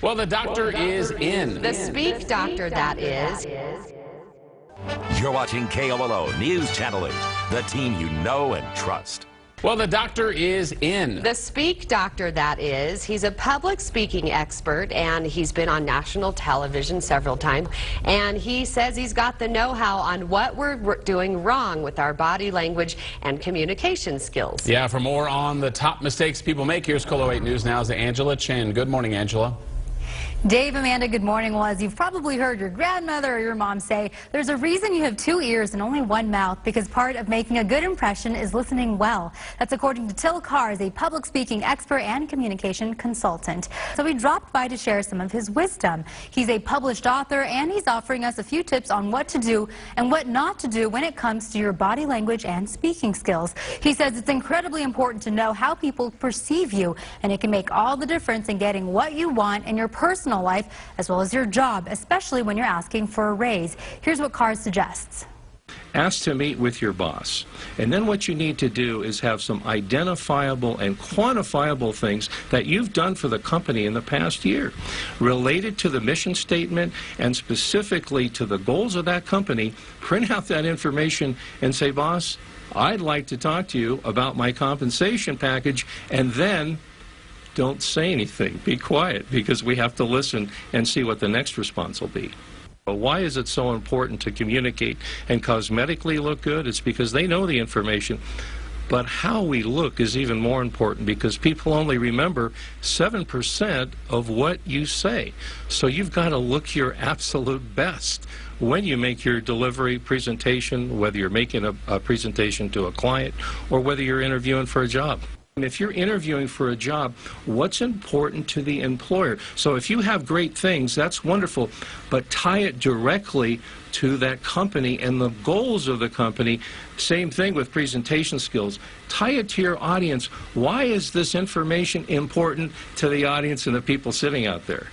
Well, the doctor is in. The Speak Doctor, that is. You're watching KOLO News Channel 8, the team you know and trust. Well, the doctor is in. The Speak Doctor, that is. He's a public speaking expert, and he's been on national television several times. And he says he's got the know-how on what we're doing wrong with our body language and communication skills. Yeah, for more on the top mistakes people make, here's KOLO 8 News Now's Angela Chen. Good morning, Angela. Dave, Amanda, good morning. Well, as you've probably heard your grandmother or your mom say, there's a reason you have 2 ears and only 1 mouth, because part of making a good impression is listening well. That's according to KAHRS, a public speaking expert and communication consultant. So he dropped by to share some of his wisdom. He's a published author, and he's offering us a few tips on what to do and what not to do when it comes to your body language and speaking skills. He says it's incredibly important to know how people perceive you, and it can make all the difference in getting what you want in your personal life as well as your job, especially when you're asking for a raise. Here's what KAHRS suggests. Ask to meet with your boss. And then what you need to do is have some identifiable and quantifiable things that you've done for the company in the past year, related to the mission statement and specifically to the goals of that company. Print out that information and say, boss, I'd like to talk to you about my compensation package, and then don't say anything. Be quiet, because we have to listen and see what the next response will be. But why is it so important to communicate and cosmetically look good? It's because they know the information. But how we look is even more important, because people only remember 7% of what you say. So you've got to look your absolute best when you make your delivery presentation, whether you're making a presentation to a client or whether you're interviewing for a job. If you're interviewing for a job, what's important to the employer? So if you have great things, that's wonderful, but tie it directly to that company and the goals of the company. Same thing with presentation skills. Tie it to your audience. Why is this information important to the audience and the people sitting out there?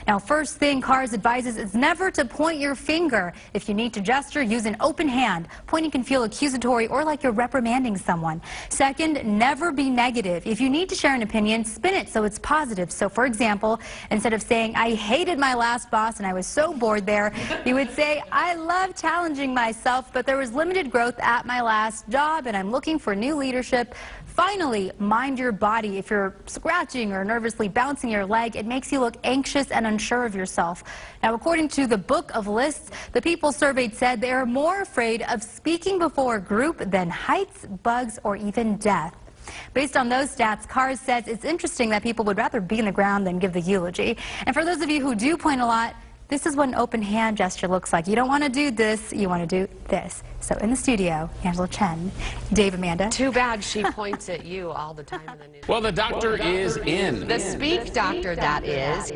Now, first thing KAHRS advises is never to point your finger. If you need to gesture, use an open hand. Pointing can feel accusatory or like you're reprimanding someone. Second, never be negative. If you need to share an opinion, spin it so it's positive. So, for example, instead of saying, I hated my last boss and I was so bored there, you would say, I love challenging myself, but there was limited growth at my last job and I'm looking for new leadership. Finally, mind your body. If you're scratching or nervously bouncing your leg, it makes you look anxious and unsure of yourself. Now, according to the Book of Lists, the people surveyed said they are more afraid of speaking before a group than heights, bugs, or even death. Based on those stats, KAHRS says it's interesting that people would rather be in the ground than give the eulogy. And for those of you who do point a lot, this is what an open hand gesture looks like. You don't want to do this, you want to do this. So in the studio, Angela Chen, Dave, Amanda. Too bad she points at you all the time in the news. Well, the doctor is in. The Speak Doctor, that is.